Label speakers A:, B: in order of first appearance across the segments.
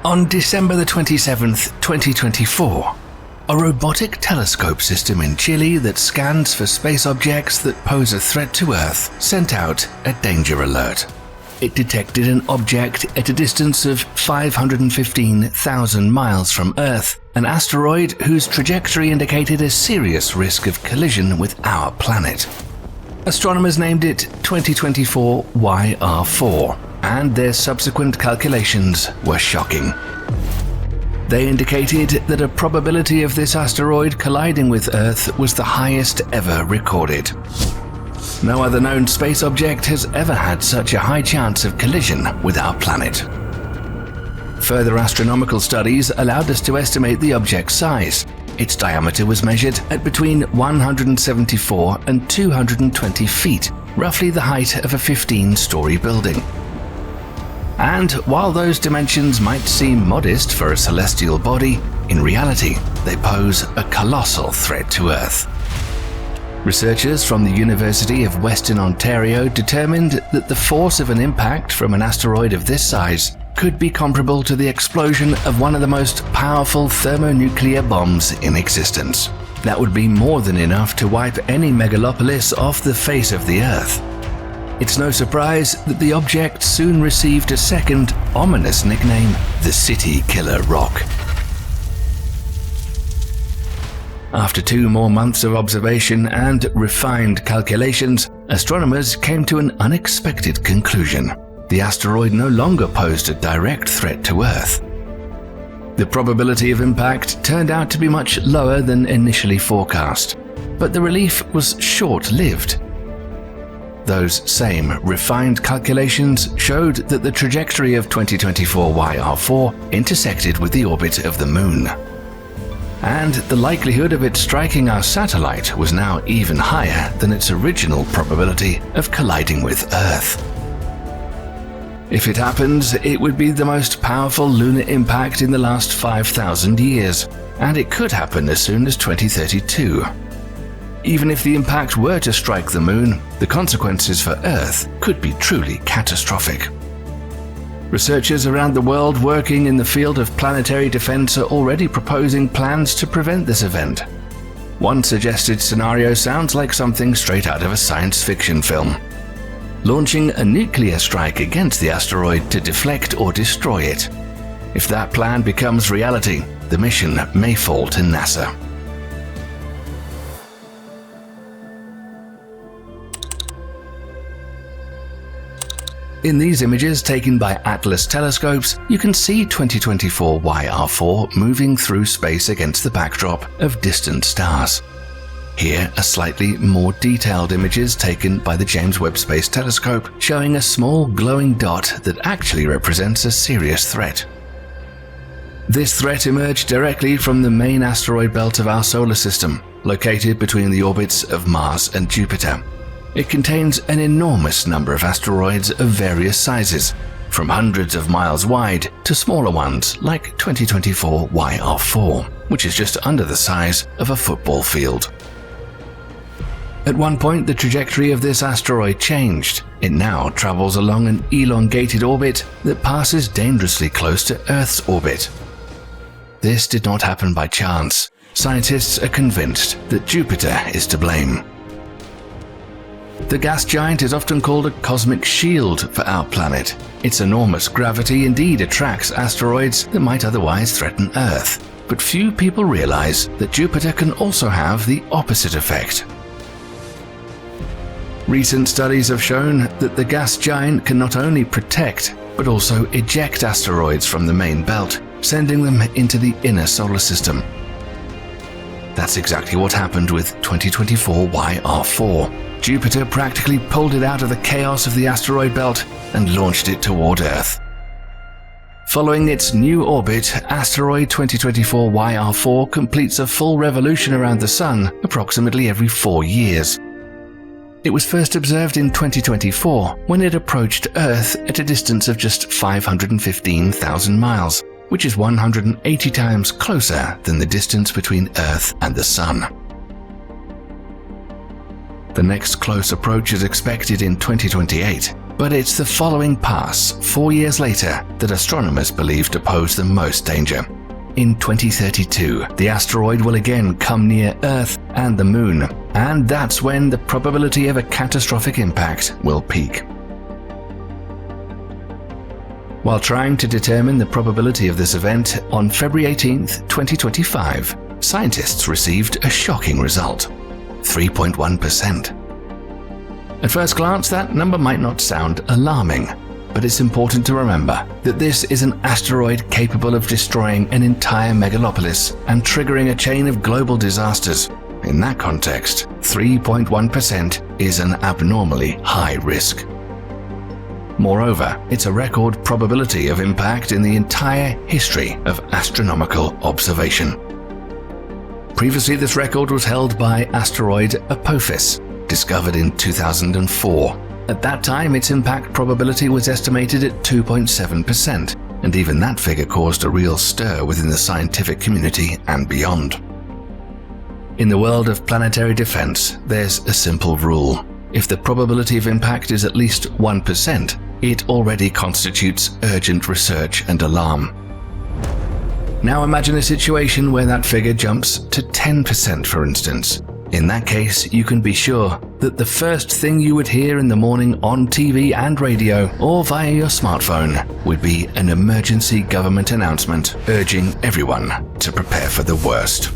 A: On December the 27th, 2024, a robotic telescope system in Chile that scans for space objects that pose a threat to Earth sent out a danger alert. It detected an object at a distance of 515,000 miles from Earth, an asteroid whose trajectory indicated a serious risk of collision with our planet. Astronomers named it 2024 YR4, and their subsequent calculations were shocking. They indicated that a probability of this asteroid colliding with Earth was the highest ever recorded. No other known space object has ever had such a high chance of collision with our planet. Further astronomical studies allowed us to estimate the object's size. Its diameter was measured at between 174 and 220 feet, roughly the height of a 15-story building. And while those dimensions might seem modest for a celestial body, in reality, they pose a colossal threat to Earth. Researchers from the University of Western Ontario determined that the force of an impact from an asteroid of this size could be comparable to the explosion of one of the most powerful thermonuclear bombs in existence. That would be more than enough to wipe any megalopolis off the face of the Earth. It's no surprise that the object soon received a second, ominous nickname, the City Killer Rock. After 2 more months of observation and refined calculations, astronomers came to an unexpected conclusion. The asteroid no longer posed a direct threat to Earth. The probability of impact turned out to be much lower than initially forecast, but the relief was short-lived. Those same refined calculations showed that the trajectory of 2024 YR4 intersected with the orbit of the Moon. And the likelihood of it striking our satellite was now even higher than its original probability of colliding with Earth. If it happens, it would be the most powerful lunar impact in the last 5,000 years, and it could happen as soon as 2032. Even if the impact were to strike the Moon, the consequences for Earth could be truly catastrophic. Researchers around the world working in the field of planetary defense are already proposing plans to prevent this event. One suggested scenario sounds like something straight out of a science fiction film: launching a nuclear strike against the asteroid to deflect or destroy it. If that plan becomes reality, the mission may fall to NASA. In these images taken by Atlas telescopes, you can see 2024 YR4 moving through space against the backdrop of distant stars. Here are slightly more detailed images taken by the James Webb Space Telescope showing a small glowing dot that actually represents a serious threat. This threat emerged directly from the main asteroid belt of our solar system, located between the orbits of Mars and Jupiter. It contains an enormous number of asteroids of various sizes, from hundreds of miles wide to smaller ones like 2024 YR4, which is just under the size of a football field. At one point, the trajectory of this asteroid changed. It now travels along an elongated orbit that passes dangerously close to Earth's orbit. This did not happen by chance. Scientists are convinced that Jupiter is to blame. The gas giant is often called a cosmic shield for our planet. Its enormous gravity indeed attracts asteroids that might otherwise threaten Earth. But few people realize that Jupiter can also have the opposite effect. Recent studies have shown that the gas giant can not only protect, but also eject asteroids from the main belt, sending them into the inner solar system. That's exactly what happened with 2024 YR4. Jupiter practically pulled it out of the chaos of the asteroid belt and launched it toward Earth. Following its new orbit, asteroid 2024 YR4 completes a full revolution around the Sun approximately every 4 years. It was first observed in 2024 when it approached Earth at a distance of just 515,000 miles, which is 180 times closer than the distance between Earth and the Sun. The next close approach is expected in 2028. But it's the following pass, 4 years later, that astronomers believe to pose the most danger. In 2032, the asteroid will again come near Earth and the Moon, and that's when the probability of a catastrophic impact will peak. While trying to determine the probability of this event, on February 18, 2025, scientists received a shocking result: 3.1%. At first glance, that number might not sound alarming, but it's important to remember that this is an asteroid capable of destroying an entire megalopolis and triggering a chain of global disasters. In that context, 3.1% is an abnormally high risk. Moreover, it's a record probability of impact in the entire history of astronomical observation. Previously, this record was held by asteroid Apophis, discovered in 2004. At that time, its impact probability was estimated at 2.7%, and even that figure caused a real stir within the scientific community and beyond. In the world of planetary defense, there's a simple rule. If the probability of impact is at least 1%, it already constitutes urgent research and alarm. Now imagine a situation where that figure jumps to 10%, for instance. In that case, you can be sure that the first thing you would hear in the morning on TV and radio or via your smartphone would be an emergency government announcement urging everyone to prepare for the worst.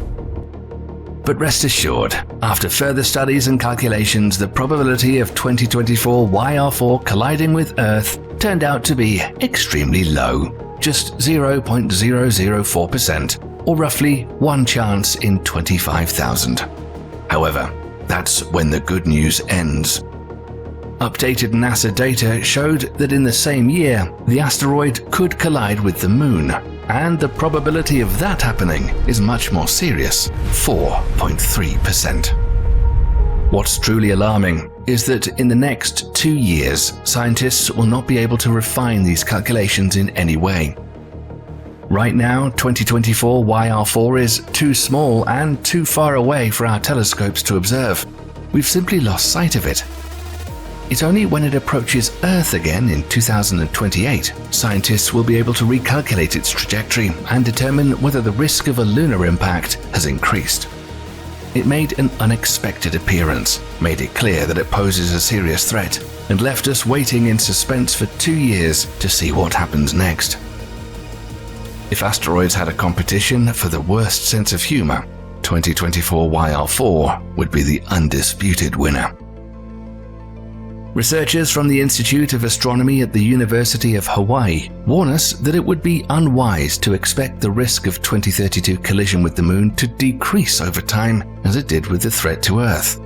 A: But rest assured, after further studies and calculations, the probability of 2024 YR4 colliding with Earth turned out to be extremely low, just 0.004%, or roughly 1 chance in 25,000. However, that's when the good news ends. Updated NASA data showed that in the same year, the asteroid could collide with the Moon, and the probability of that happening is much more serious, 4.3%. What's truly alarming is that in the next 2 years, scientists will not be able to refine these calculations in any way. Right now, 2024 YR4 is too small and too far away for our telescopes to observe. We've simply lost sight of it. It's only when it approaches Earth again in 2028, scientists will be able to recalculate its trajectory and determine whether the risk of a lunar impact has increased. It made an unexpected appearance, made it clear that it poses a serious threat, and left us waiting in suspense for 2 years to see what happens next. If asteroids had a competition for the worst sense of humor, 2024 YR4 would be the undisputed winner. Researchers from the Institute of Astronomy at the University of Hawaii warn us that it would be unwise to expect the risk of 2032 collision with the Moon to decrease over time as it did with the threat to Earth.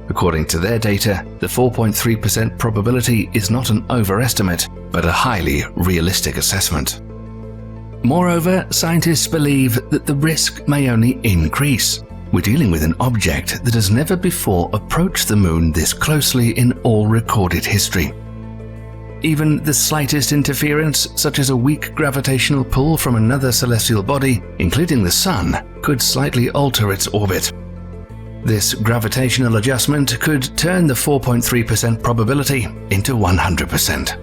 A: According to their data, the 4.3% probability is not an overestimate, but a highly realistic assessment. Moreover, scientists believe that the risk may only increase. We're dealing with an object that has never before approached the Moon this closely in all recorded history. Even the slightest interference, such as a weak gravitational pull from another celestial body, including the Sun, could slightly alter its orbit. This gravitational adjustment could turn the 4.3% probability into 100%.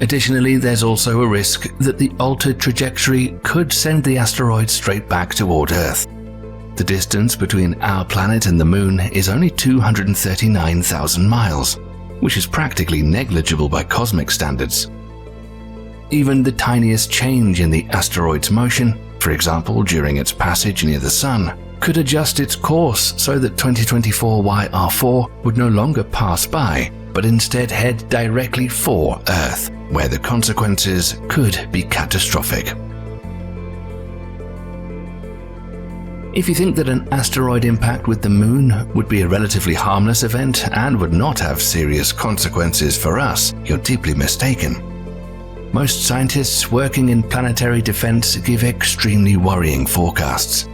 A: Additionally, there's also a risk that the altered trajectory could send the asteroid straight back toward Earth. The distance between our planet and the Moon is only 239,000 miles, which is practically negligible by cosmic standards. Even the tiniest change in the asteroid's motion, for example during its passage near the Sun, could adjust its course so that 2024 YR4 would no longer pass by, but instead head directly for Earth, where the consequences could be catastrophic. If you think that an asteroid impact with the Moon would be a relatively harmless event and would not have serious consequences for us, you're deeply mistaken. Most scientists working in planetary defense give extremely worrying forecasts.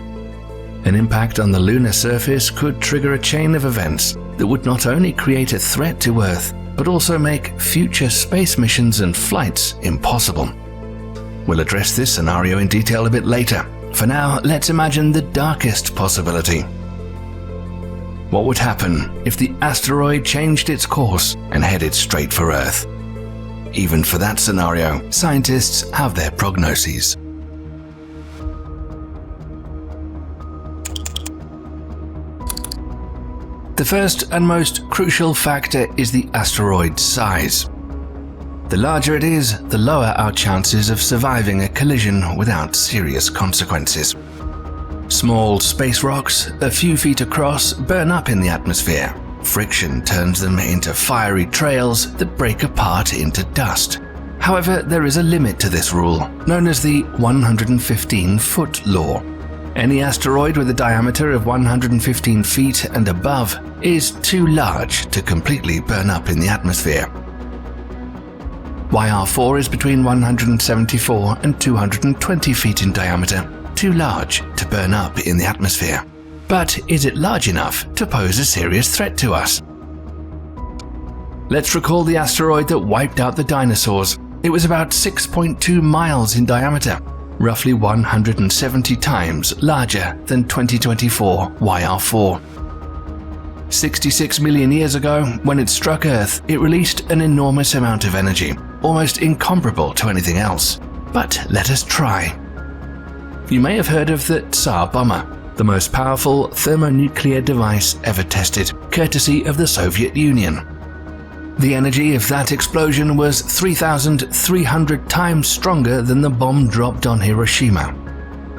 A: An impact on the lunar surface could trigger a chain of events that would not only create a threat to Earth, but also make future space missions and flights impossible. We'll address this scenario in detail a bit later. For now, let's imagine the darkest possibility. What would happen if the asteroid changed its course and headed straight for Earth? Even for that scenario, scientists have their prognoses. The first and most crucial factor is the asteroid's size. The larger it is, the lower our chances of surviving a collision without serious consequences. Small space rocks, a few feet across, burn up in the atmosphere. Friction turns them into fiery trails that break apart into dust. However, there is a limit to this rule, known as the 115-foot law. Any asteroid with a diameter of 115 feet and above is too large to completely burn up in the atmosphere. YR4 is between 174 and 220 feet in diameter, too large to burn up in the atmosphere. But is it large enough to pose a serious threat to us? Let's recall the asteroid that wiped out the dinosaurs. It was about 6.2 miles in diameter, roughly 170 times larger than 2024 YR4. 66 million years ago, when it struck Earth, it released an enormous amount of energy, almost incomparable to anything else. But let us try. You may have heard of the Tsar bomber, the most powerful thermonuclear device ever tested, courtesy of the Soviet Union. The energy of that explosion was 3,300 times stronger than the bomb dropped on Hiroshima.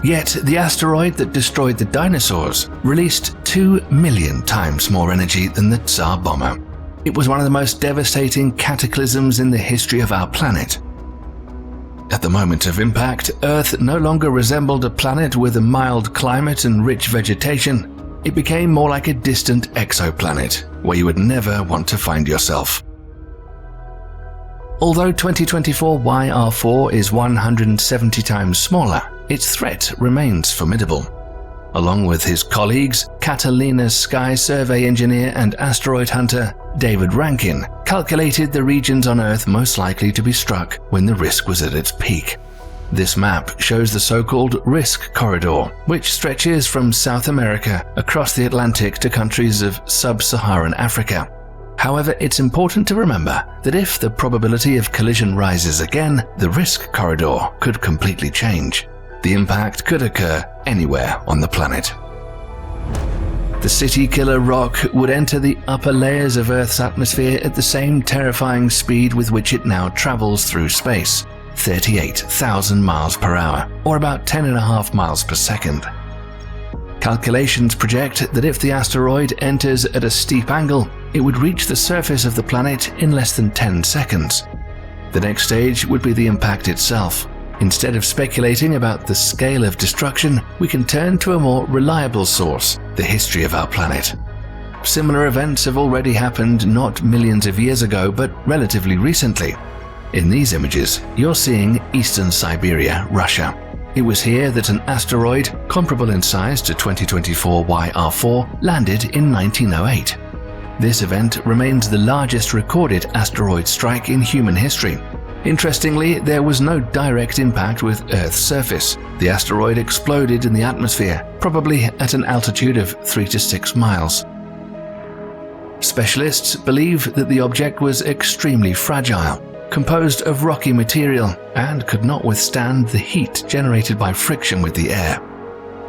A: Yet the asteroid that destroyed the dinosaurs released 2 million times more energy than the Tsar bomber. It was one of the most devastating cataclysms in the history of our planet. At the moment of impact, Earth no longer resembled a planet with a mild climate and rich vegetation. It became more like a distant exoplanet, where you would never want to find yourself. Although 2024 YR4 is 170 times smaller, its threat remains formidable. Along with his colleagues, Catalina's sky survey engineer and asteroid hunter David Rankin calculated the regions on Earth most likely to be struck when the risk was at its peak. This map shows the so-called risk corridor, which stretches from South America across the Atlantic to countries of sub-Saharan Africa. However, it's important to remember that if the probability of collision rises again, the risk corridor could completely change. The impact could occur anywhere on the planet. The city-killer rock would enter the upper layers of Earth's atmosphere at the same terrifying speed with which it now travels through space, 38,000 miles per hour, or about 10.5 miles per second. Calculations project that if the asteroid enters at a steep angle, it would reach the surface of the planet in less than 10 seconds. The next stage would be the impact itself. Instead of speculating about the scale of destruction, we can turn to a more reliable source, the history of our planet. Similar events have already happened not millions of years ago, but relatively recently. In these images, you're seeing eastern Siberia, Russia. It was here that an asteroid, comparable in size to 2024 YR4, landed in 1908. This event remains the largest recorded asteroid strike in human history. Interestingly, there was no direct impact with Earth's surface. The asteroid exploded in the atmosphere, probably at an altitude of 3 to 6 miles. Specialists believe that the object was extremely fragile, composed of rocky material, and could not withstand the heat generated by friction with the air.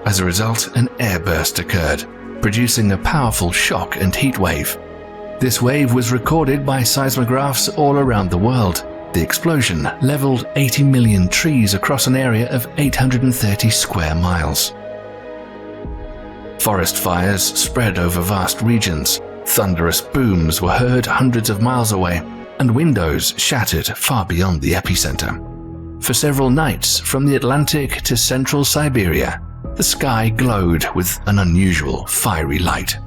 A: As a result, an airburst occurred, producing a powerful shock and heat wave. This wave was recorded by seismographs all around the world. The explosion leveled 80 million trees across an area of 830 square miles. Forest fires spread over vast regions. Thunderous booms were heard hundreds of miles away, and windows shattered far beyond the epicenter. For several nights, from the Atlantic to central Siberia, the sky glowed with an unusual fiery light.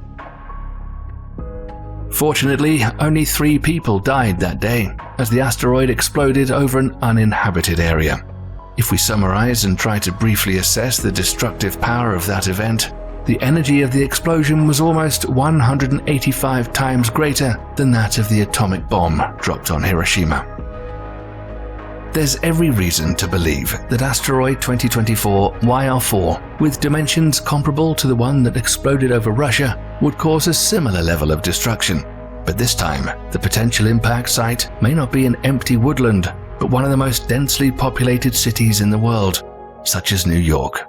A: Fortunately, only 3 people died that day, as the asteroid exploded over an uninhabited area. If we summarize and try to briefly assess the destructive power of that event, the energy of the explosion was almost 185 times greater than that of the atomic bomb dropped on Hiroshima. There's every reason to believe that asteroid 2024 YR4, with dimensions comparable to the one that exploded over Russia, would cause a similar level of destruction. But this time, the potential impact site may not be an empty woodland, but one of the most densely populated cities in the world, such as New York.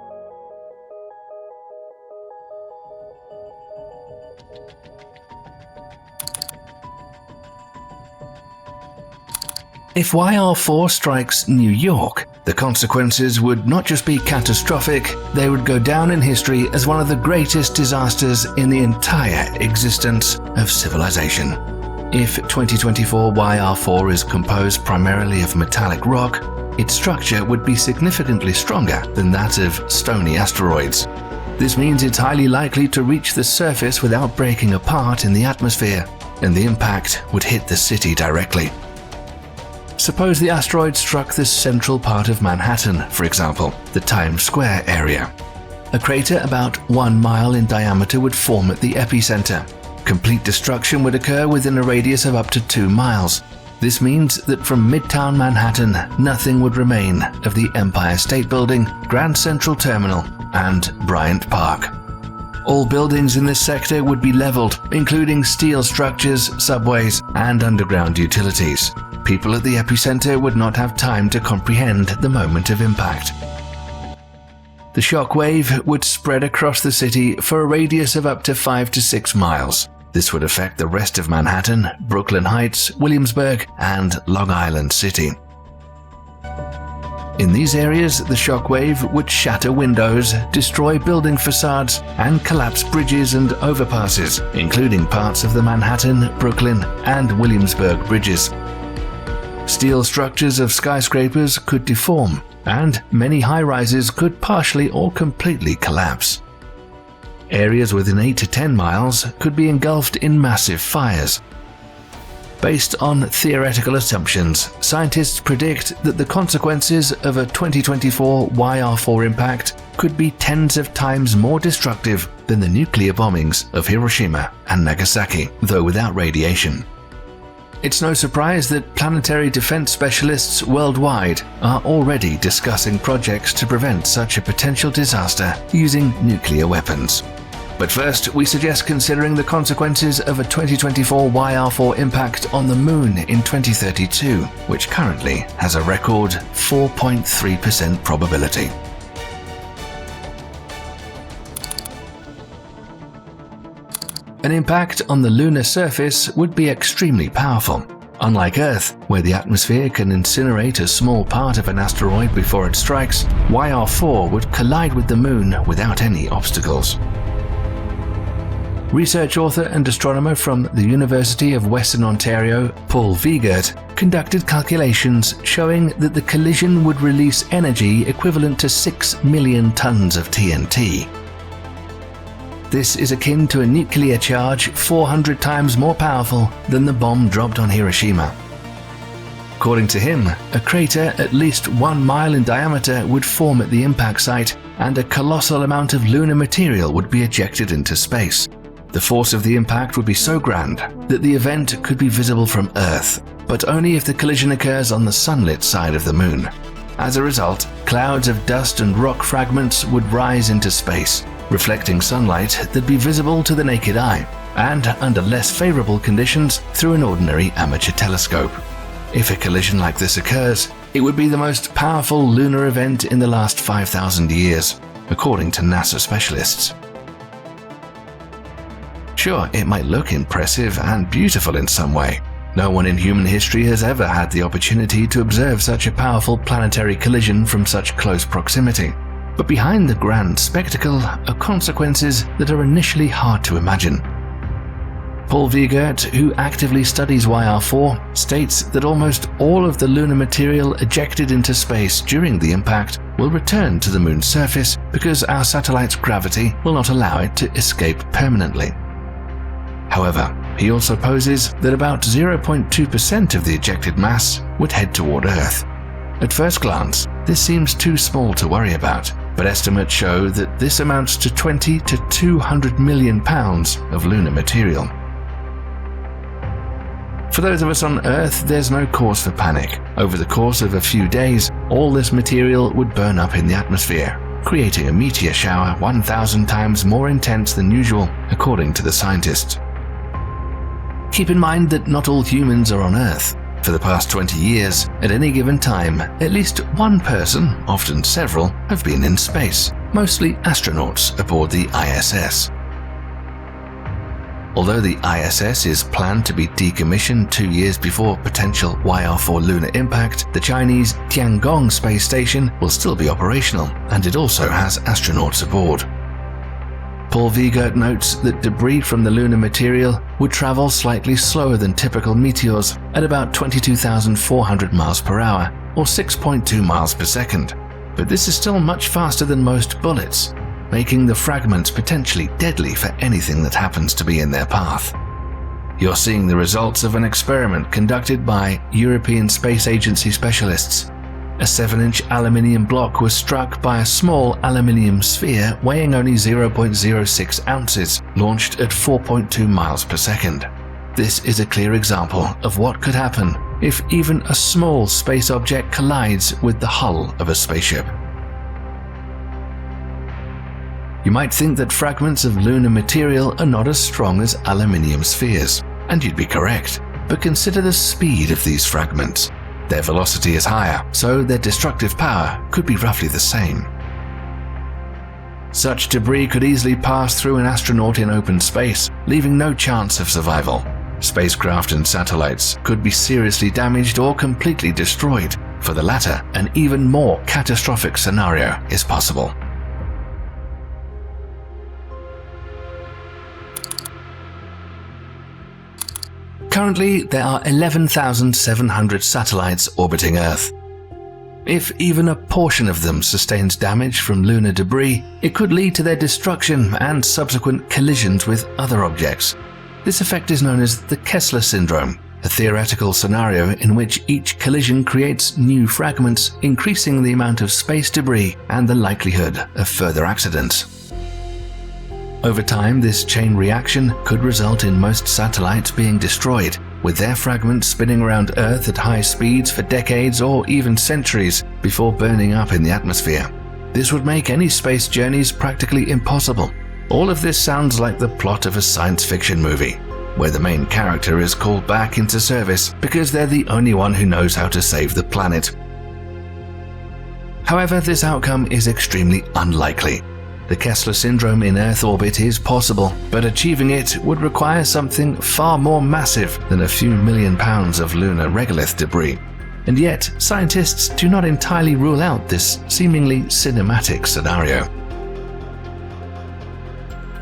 A: If YR4 strikes New York, the consequences would not just be catastrophic, they would go down in history as one of the greatest disasters in the entire existence of civilization. If 2024 YR4 is composed primarily of metallic rock, its structure would be significantly stronger than that of stony asteroids. This means it's highly likely to reach the surface without breaking apart in the atmosphere, and the impact would hit the city directly. Suppose the asteroid struck the central part of Manhattan, for example, the Times Square area. A crater about 1 mile in diameter would form at the epicenter. Complete destruction would occur within a radius of up to 2 miles. This means that from Midtown Manhattan, nothing would remain of the Empire State Building, Grand Central Terminal, and Bryant Park. All buildings in this sector would be leveled, including steel structures, subways, and underground utilities. People at the epicenter would not have time to comprehend the moment of impact. The shock wave would spread across the city for a radius of up to 5 to 6 miles. This would affect the rest of Manhattan, Brooklyn Heights, Williamsburg, and Long Island City. In these areas, the shock wave would shatter windows, destroy building facades, and collapse bridges and overpasses, including parts of the Manhattan, Brooklyn, and Williamsburg bridges. Steel structures of skyscrapers could deform, and many high-rises could partially or completely collapse. Areas within 8 to 10 miles could be engulfed in massive fires. Based on theoretical assumptions, scientists predict that the consequences of a 2024 YR4 impact could be tens of times more destructive than the nuclear bombings of Hiroshima and Nagasaki, though without radiation. It's no surprise that planetary defense specialists worldwide are already discussing projects to prevent such a potential disaster using nuclear weapons. But first, we suggest considering the consequences of a 2024 YR4 impact on the Moon in 2032, which currently has a record 4.3% probability. An impact on the lunar surface would be extremely powerful. Unlike Earth, where the atmosphere can incinerate a small part of an asteroid before it strikes, YR4 would collide with the Moon without any obstacles. Research author and astronomer from the University of Western Ontario, Paul Wiegert, conducted calculations showing that the collision would release energy equivalent to 6 million tons of TNT. This is akin to a nuclear charge 400 times more powerful than the bomb dropped on Hiroshima. According to him, a crater at least 1 mile in diameter would form at the impact site, and a colossal amount of lunar material would be ejected into space. The force of the impact would be so grand that the event could be visible from Earth, but only if the collision occurs on the sunlit side of the Moon. As a result, clouds of dust and rock fragments would rise into space, reflecting sunlight that'd be visible to the naked eye, and under less favorable conditions through an ordinary amateur telescope. If a collision like this occurs, it would be the most powerful lunar event in the last 5,000 years, according to NASA specialists. Sure, it might look impressive and beautiful in some way. No one in human history has ever had the opportunity to observe such a powerful planetary collision from such close proximity. But behind the grand spectacle are consequences that are initially hard to imagine. Paul Wiegert, who actively studies YR4, states that almost all of the lunar material ejected into space during the impact will return to the Moon's surface because our satellite's gravity will not allow it to escape permanently. However, he also poses that about 0.2% of the ejected mass would head toward Earth. At first glance, this seems too small to worry about, but estimates show that this amounts to 20 to 200 million pounds of lunar material. For those of us on Earth, there's no cause for panic. Over the course of a few days, all this material would burn up in the atmosphere, creating a meteor shower 1,000 times more intense than usual, according to the scientists. Keep in mind that not all humans are on Earth. For the past 20 years, at any given time, at least one person, often several, have been in space, mostly astronauts aboard the ISS. Although the ISS is planned to be decommissioned 2 years before potential YR4 lunar impact, the Chinese Tiangong space station will still be operational, and it also has astronauts aboard. Paul Wiegert notes that debris from the lunar material would travel slightly slower than typical meteors at about 22,400 miles per hour, or 6.2 miles per second. But this is still much faster than most bullets, making the fragments potentially deadly for anything that happens to be in their path. You're seeing the results of an experiment conducted by European Space Agency specialists. A 7-inch aluminium block was struck by a small aluminium sphere weighing only 0.06 ounces, launched at 4.2 miles per second. This is a clear example of what could happen if even a small space object collides with the hull of a spaceship. You might think that fragments of lunar material are not as strong as aluminium spheres, and you'd be correct. But consider the speed of these fragments. Their velocity is higher, so their destructive power could be roughly the same. Such debris could easily pass through an astronaut in open space, leaving no chance of survival. Spacecraft and satellites could be seriously damaged or completely destroyed. For the latter, an even more catastrophic scenario is possible. Currently, there are 11,700 satellites orbiting Earth. If even a portion of them sustains damage from lunar debris, it could lead to their destruction and subsequent collisions with other objects. This effect is known as the Kessler syndrome, a theoretical scenario in which each collision creates new fragments, increasing the amount of space debris and the likelihood of further accidents. Over time, this chain reaction could result in most satellites being destroyed, with their fragments spinning around Earth at high speeds for decades or even centuries before burning up in the atmosphere. This would make any space journeys practically impossible. All of this sounds like the plot of a science fiction movie, where the main character is called back into service because they're the only one who knows how to save the planet. However, this outcome is extremely unlikely. The Kessler syndrome in Earth orbit is possible, but achieving it would require something far more massive than a few million pounds of lunar regolith debris. And yet, scientists do not entirely rule out this seemingly cinematic scenario.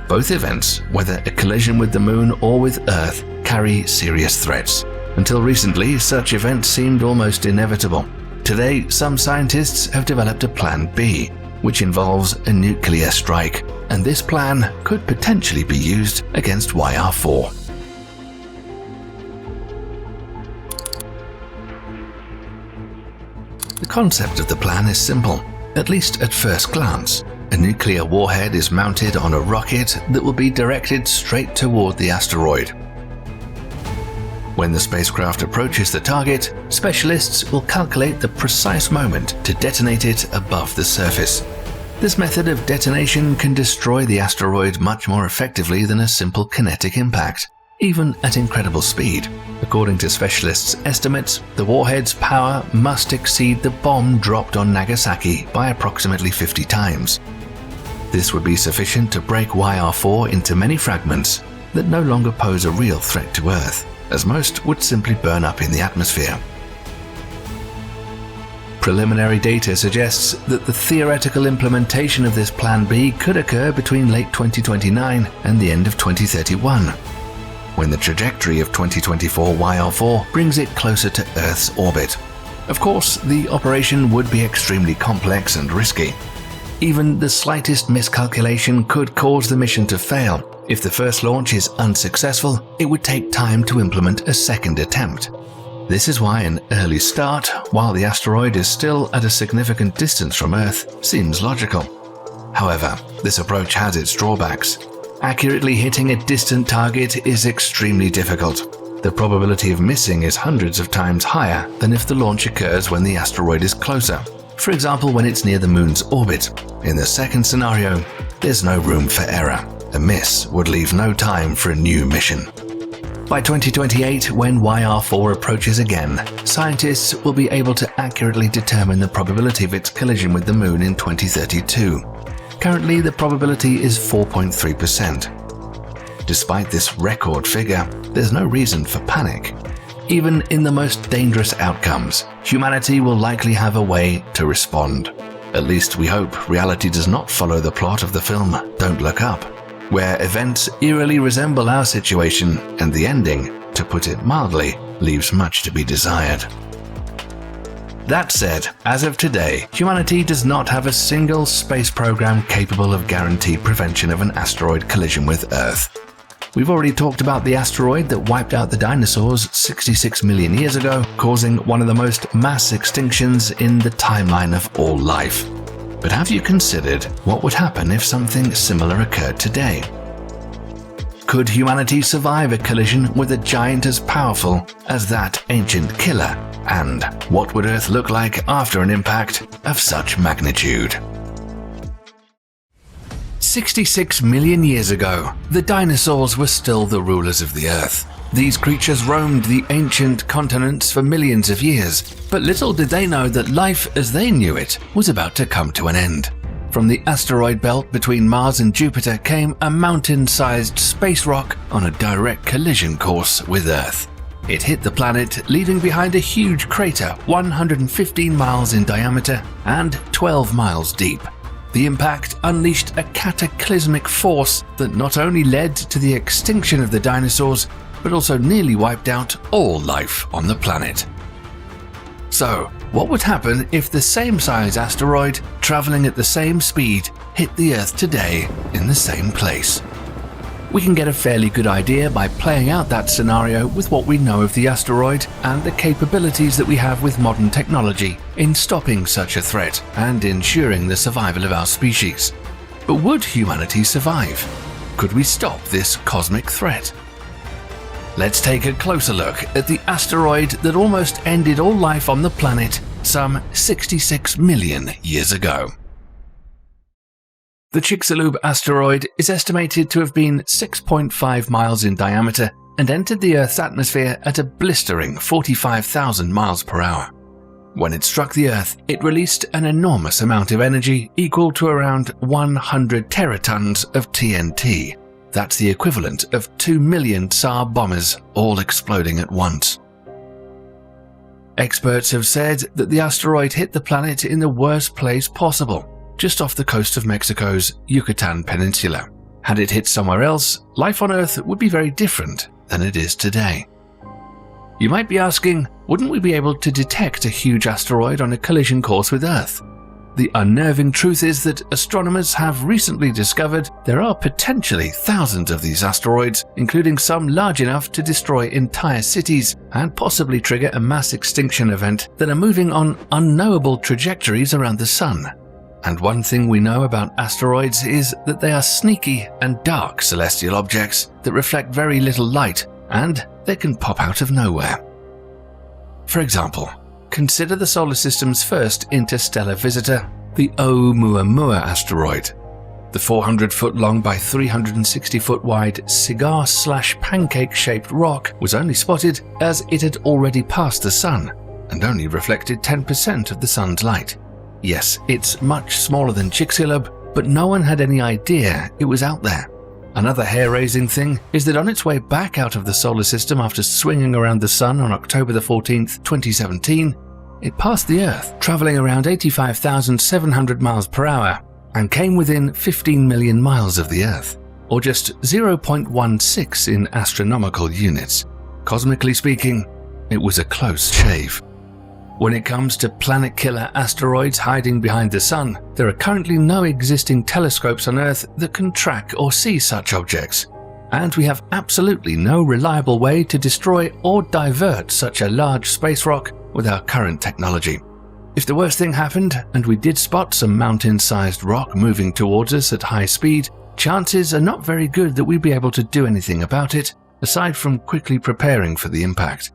A: Both events, whether a collision with the Moon or with Earth, carry serious threats. Until recently, such events seemed almost inevitable. Today, some scientists have developed a Plan B, which involves a nuclear strike, and this plan could potentially be used against YR4. The concept of the plan is simple, at least at first glance. A nuclear warhead is mounted on a rocket that will be directed straight toward the asteroid. When the spacecraft approaches the target, specialists will calculate the precise moment to detonate it above the surface. This method of detonation can destroy the asteroid much more effectively than a simple kinetic impact, even at incredible speed. According to specialists' estimates, the warhead's power must exceed the bomb dropped on Nagasaki by approximately 50 times. This would be sufficient to break YR4 into many fragments that no longer pose a real threat to Earth, as most would simply burn up in the atmosphere. Preliminary data suggests that the theoretical implementation of this Plan B could occur between late 2029 and the end of 2031, when the trajectory of 2024 YR4 brings it closer to Earth's orbit. Of course, the operation would be extremely complex and risky. Even the slightest miscalculation could cause the mission to fail. If the first launch is unsuccessful, it would take time to implement a second attempt. This is why an early start, while the asteroid is still at a significant distance from Earth, seems logical. However, this approach has its drawbacks. Accurately hitting a distant target is extremely difficult. The probability of missing is hundreds of times higher than if the launch occurs when the asteroid is closer. For example, when it's near the Moon's orbit. In the second scenario, there's no room for error. A miss would leave no time for a new mission. By 2028, when YR4 approaches again, scientists will be able to accurately determine the probability of its collision with the Moon in 2032. Currently, the probability is 4.3%. Despite this record figure, there's no reason for panic. Even in the most dangerous outcomes, humanity will likely have a way to respond. At least we hope reality does not follow the plot of the film Don't Look Up, where events eerily resemble our situation and the ending, to put it mildly, leaves much to be desired. That said, as of today, humanity does not have a single space program capable of guaranteed prevention of an asteroid collision with Earth. We've already talked about the asteroid that wiped out the dinosaurs 66 million years ago, causing one of the most mass extinctions in the timeline of all life. But have you considered what would happen if something similar occurred today? Could humanity survive a collision with a giant as powerful as that ancient killer? And what would Earth look like after an impact of such magnitude? 66 million years ago, the dinosaurs were still the rulers of the Earth. These creatures roamed the ancient continents for millions of years, but little did they know that life as they knew it was about to come to an end. From the asteroid belt between Mars and Jupiter came a mountain-sized space rock on a direct collision course with Earth. It hit the planet, leaving behind a huge crater 115 miles in diameter and 12 miles deep. The impact unleashed a cataclysmic force that not only led to the extinction of the dinosaurs, but also nearly wiped out all life on the planet. So, what would happen if the same size asteroid, traveling at the same speed, hit the Earth today in the same place? We can get a fairly good idea by playing out that scenario with what we know of the asteroid and the capabilities that we have with modern technology in stopping such a threat and ensuring the survival of our species. But would humanity survive? Could we stop this cosmic threat? Let's take a closer look at the asteroid that almost ended all life on the planet some 66 million years ago. The Chicxulub asteroid is estimated to have been 6.5 miles in diameter and entered the Earth's atmosphere at a blistering 45,000 miles per hour. When it struck the Earth, it released an enormous amount of energy equal to around 100 teratons of TNT. That's the equivalent of 2 million Tsar bombers all exploding at once. Experts have said that the asteroid hit the planet in the worst place possible, just off the coast of Mexico's Yucatan Peninsula. Had it hit somewhere else, life on Earth would be very different than it is today. You might be asking, wouldn't we be able to detect a huge asteroid on a collision course with Earth? The unnerving truth is that astronomers have recently discovered there are potentially thousands of these asteroids, including some large enough to destroy entire cities and possibly trigger a mass extinction event that are moving on unknowable trajectories around the Sun. And one thing we know about asteroids is that they are sneaky and dark celestial objects that reflect very little light, and they can pop out of nowhere. For example, consider the solar system's first interstellar visitor, the Oumuamua asteroid. The 400-foot-long by 360-foot-wide cigar/pancake-shaped rock was only spotted as it had already passed the Sun and only reflected 10% of the Sun's light. Yes, it's much smaller than Chicxulub, but no one had any idea it was out there. Another hair-raising thing is that on its way back out of the solar system after swinging around the Sun on October 14th, 2017, it passed the Earth, traveling around 85,700 miles per hour, and came within 15 million miles of the Earth, or just 0.16 in astronomical units. Cosmically speaking, it was a close shave. When it comes to planet-killer asteroids hiding behind the Sun, there are currently no existing telescopes on Earth that can track or see such objects, and we have absolutely no reliable way to destroy or divert such a large space rock with our current technology. If the worst thing happened and we did spot some mountain-sized rock moving towards us at high speed, chances are not very good that we'd be able to do anything about it, aside from quickly preparing for the impact.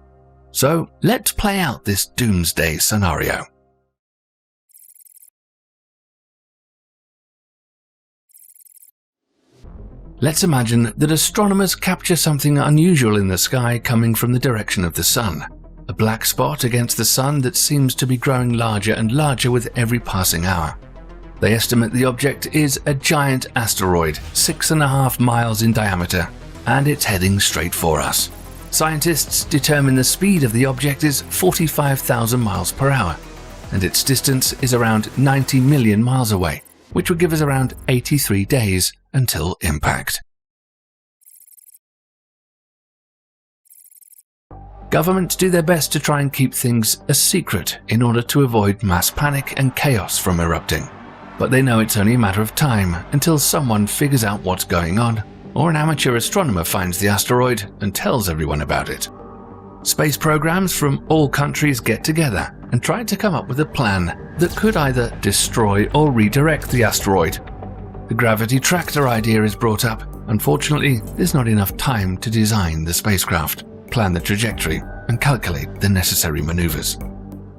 A: So let's play out this doomsday scenario. Let's imagine that astronomers capture something unusual in the sky coming from the direction of the Sun. A black spot against the Sun that seems to be growing larger and larger with every passing hour. They estimate the object is a giant asteroid, 6.5 miles in diameter, and it's heading straight for us. Scientists determine the speed of the object is 45,000 miles per hour, and its distance is around 90 million miles away, which would give us around 83 days until impact. Governments do their best to try and keep things a secret in order to avoid mass panic and chaos from erupting. But they know it's only a matter of time until someone figures out what's going on, or an amateur astronomer finds the asteroid and tells everyone about it. Space programs from all countries get together and try to come up with a plan that could either destroy or redirect the asteroid. The gravity tractor idea is brought up. Unfortunately, there's not enough time to design the spacecraft, plan the trajectory, and calculate the necessary maneuvers.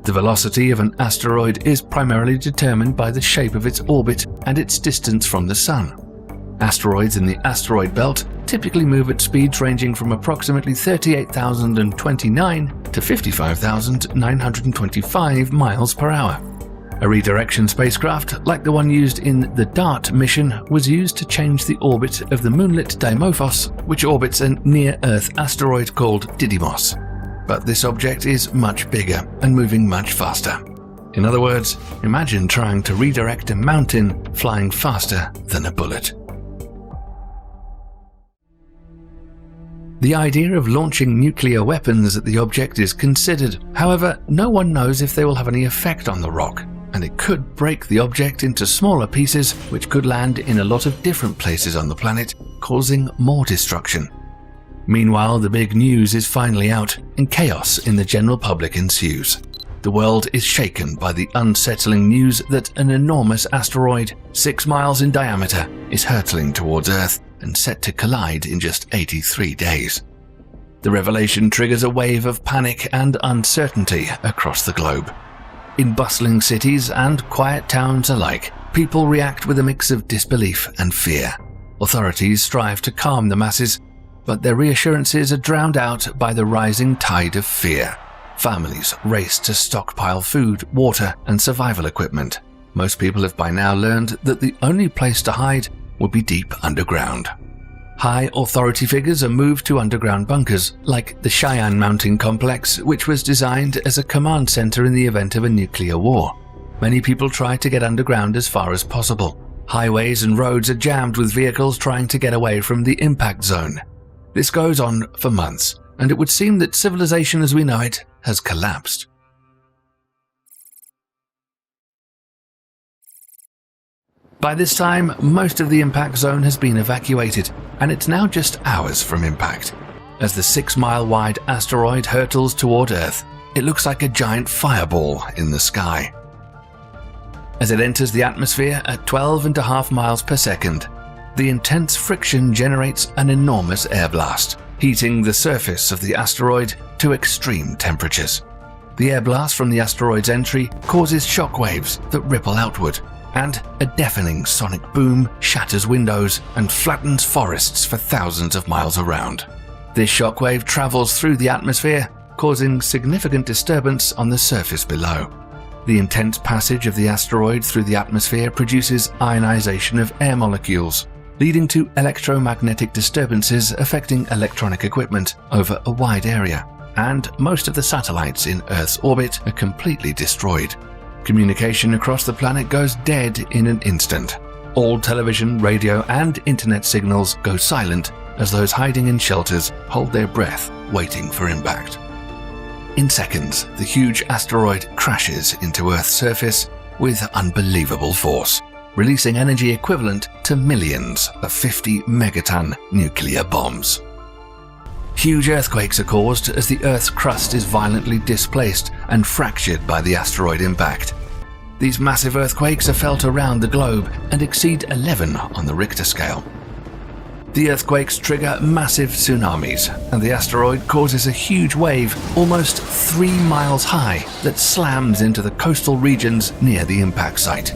A: The velocity of an asteroid is primarily determined by the shape of its orbit and its distance from the Sun. Asteroids in the asteroid belt typically move at speeds ranging from approximately 38,029 to 55,925 miles per hour. A redirection spacecraft, like the one used in the DART mission, was used to change the orbit of the moonlet Dimorphos, which orbits a near-Earth asteroid called Didymos. But this object is much bigger and moving much faster. In other words, imagine trying to redirect a mountain flying faster than a bullet. The idea of launching nuclear weapons at the object is considered. However, no one knows if they will have any effect on the rock, and it could break the object into smaller pieces which could land in a lot of different places on the planet, causing more destruction. Meanwhile, the big news is finally out, and chaos in the general public ensues. The world is shaken by the unsettling news that an enormous asteroid, 6 miles in diameter, is hurtling towards Earth and set to collide in just 83 days. The revelation triggers a wave of panic and uncertainty across the globe. In bustling cities and quiet towns alike, people react with a mix of disbelief and fear. Authorities strive to calm the masses, but their reassurances are drowned out by the rising tide of fear. Families race to stockpile food, water, and survival equipment. Most people have by now learned that the only place to hide would be deep underground. High authority figures are moved to underground bunkers, like the Cheyenne Mountain Complex, which was designed as a command center in the event of a nuclear war. Many people try to get underground as far as possible. Highways and roads are jammed with vehicles trying to get away from the impact zone. This goes on for months, and it would seem that civilization as we know it has collapsed. By this time, most of the impact zone has been evacuated, and it's now just hours from impact. As the 6-mile-wide asteroid hurtles toward Earth, it looks like a giant fireball in the sky. As it enters the atmosphere at 12.5 miles per second, the intense friction generates an enormous air blast, heating the surface of the asteroid to extreme temperatures. The air blast from the asteroid's entry causes shock waves that ripple outward, and a deafening sonic boom shatters windows and flattens forests for thousands of miles around. This shockwave travels through the atmosphere, causing significant disturbance on the surface below. The intense passage of the asteroid through the atmosphere produces ionization of air molecules, leading to electromagnetic disturbances affecting electronic equipment over a wide area, and most of the satellites in Earth's orbit are completely destroyed. Communication across the planet goes dead in an instant. All television, radio, and internet signals go silent as those hiding in shelters hold their breath, waiting for impact. In seconds, the huge asteroid crashes into Earth's surface with unbelievable force, releasing energy equivalent to millions of 50 megaton nuclear bombs. Huge earthquakes are caused as the Earth's crust is violently displaced and fractured by the asteroid impact. These massive earthquakes are felt around the globe and exceed 11 on the Richter scale. The earthquakes trigger massive tsunamis, and the asteroid causes a huge wave almost 3 miles high that slams into the coastal regions near the impact site.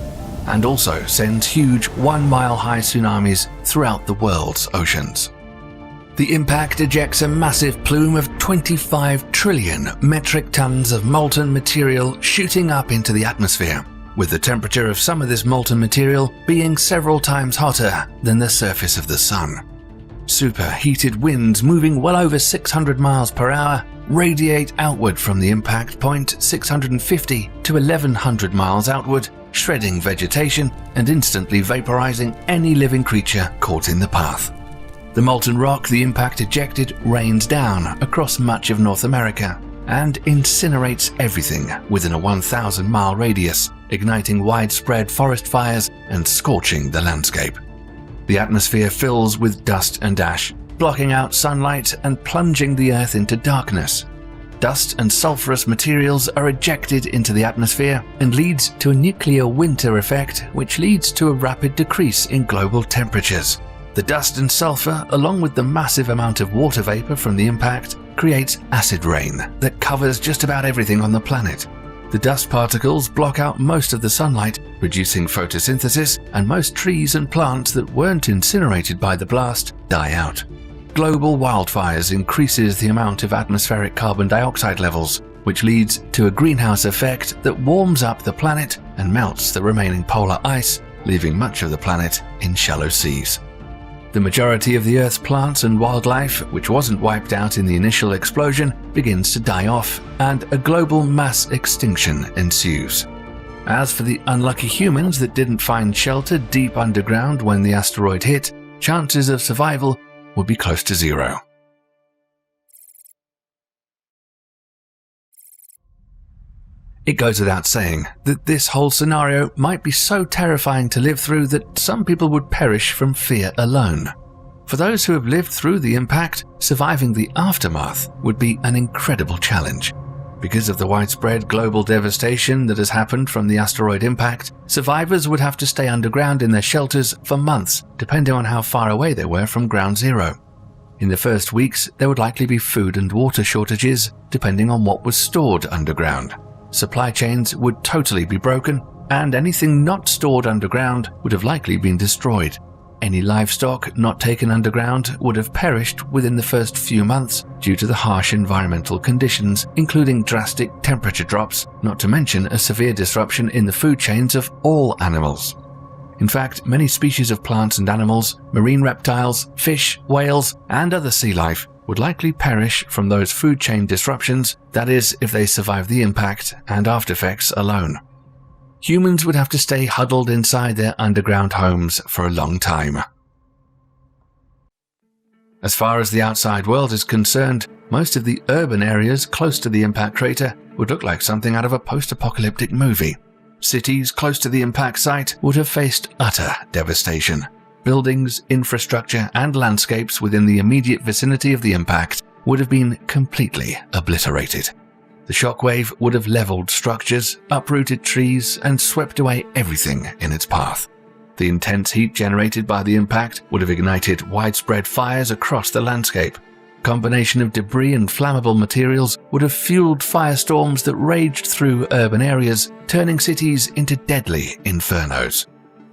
A: and also sends huge 1-mile-high tsunamis throughout the world's oceans. The impact ejects a massive plume of 25 trillion metric tons of molten material shooting up into the atmosphere, with the temperature of some of this molten material being several times hotter than the surface of the Sun. Superheated winds moving well over 600 miles per hour radiate outward from the impact point 650 to 1100 miles outward, shredding vegetation and instantly vaporizing any living creature caught in the path. The molten rock the impact ejected rains down across much of North America and incinerates everything within a 1,000-mile radius, igniting widespread forest fires and scorching the landscape. The atmosphere fills with dust and ash, blocking out sunlight and plunging the Earth into darkness. Dust and sulfurous materials are ejected into the atmosphere and leads to a nuclear winter effect, which leads to a rapid decrease in global temperatures. The dust and sulfur, along with the massive amount of water vapor from the impact, creates acid rain that covers just about everything on the planet. The dust particles block out most of the sunlight, reducing photosynthesis, and most trees and plants that weren't incinerated by the blast die out. Global wildfires increases the amount of atmospheric carbon dioxide levels, which leads to a greenhouse effect that warms up the planet and melts the remaining polar ice, leaving much of the planet in shallow seas. The majority of the Earth's plants and wildlife, which wasn't wiped out in the initial explosion, begins to die off, and a global mass extinction ensues. As for the unlucky humans that didn't find shelter deep underground when the asteroid hit, chances of survival would be close to zero. It goes without saying that this whole scenario might be so terrifying to live through that some people would perish from fear alone. For those who have lived through the impact, surviving the aftermath would be an incredible challenge. Because of the widespread global devastation that has happened from the asteroid impact, survivors would have to stay underground in their shelters for months, depending on how far away they were from ground zero. In the first weeks, there would likely be food and water shortages, depending on what was stored underground. Supply chains would totally be broken, and anything not stored underground would have likely been destroyed. Any livestock not taken underground would have perished within the first few months due to the harsh environmental conditions, including drastic temperature drops, not to mention a severe disruption in the food chains of all animals. In fact, many species of plants and animals, marine reptiles, fish, whales, and other sea life would likely perish from those food chain disruptions, that is, if they survive the impact and aftereffects alone. Humans would have to stay huddled inside their underground homes for a long time. As far as the outside world is concerned, most of the urban areas close to the impact crater would look like something out of a post-apocalyptic movie. Cities close to the impact site would have faced utter devastation. Buildings, infrastructure, and landscapes within the immediate vicinity of the impact would have been completely obliterated. The shockwave would have leveled structures, uprooted trees, and swept away everything in its path. The intense heat generated by the impact would have ignited widespread fires across the landscape. A combination of debris and flammable materials would have fueled firestorms that raged through urban areas, turning cities into deadly infernos.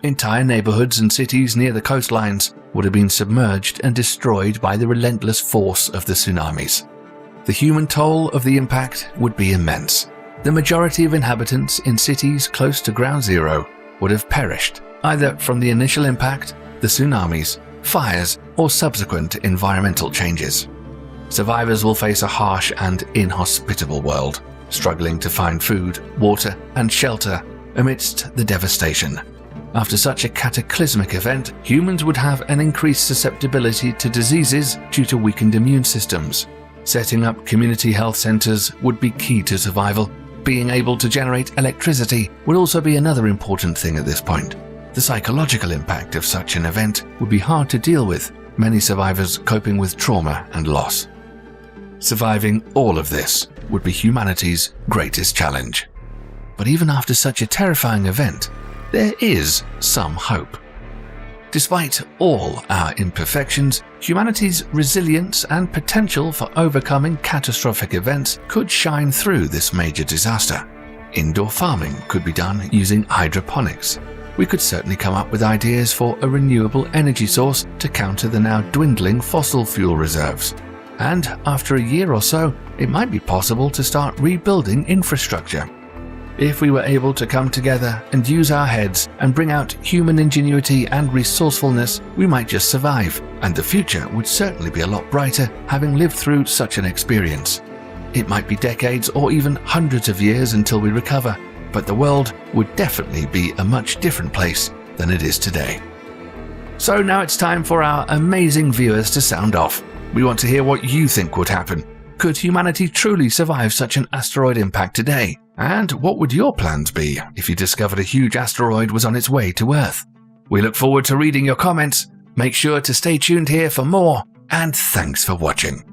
A: Entire neighborhoods and cities near the coastlines would have been submerged and destroyed by the relentless force of the tsunamis. The human toll of the impact would be immense. The majority of inhabitants in cities close to ground zero would have perished, either from the initial impact, the tsunamis, fires, or subsequent environmental changes. Survivors will face a harsh and inhospitable world, struggling to find food, water, and shelter amidst the devastation. After such a cataclysmic event, humans would have an increased susceptibility to diseases due to weakened immune systems. Setting up community health centers would be key to survival. Being able to generate electricity would also be another important thing at this point. The psychological impact of such an event would be hard to deal with, many survivors coping with trauma and loss. Surviving all of this would be humanity's greatest challenge. But even after such a terrifying event, there is some hope. Despite all our imperfections, humanity's resilience and potential for overcoming catastrophic events could shine through this major disaster. Indoor farming could be done using hydroponics. we could certainly come up with ideas for a renewable energy source to counter the now dwindling fossil fuel reserves. And after a year or so, it might be possible to start rebuilding infrastructure. If we were able to come together and use our heads and bring out human ingenuity and resourcefulness, we might just survive, and the future would certainly be a lot brighter having lived through such an experience. It might be decades or even hundreds of years until we recover, but the world would definitely be a much different place than it is today. So now it's time for our amazing viewers to sound off. We want to hear what you think would happen. Could humanity truly survive such an asteroid impact today? And what would your plans be if you discovered a huge asteroid was on its way to Earth? We look forward to reading your comments. Make sure to stay tuned here for more, and thanks for watching.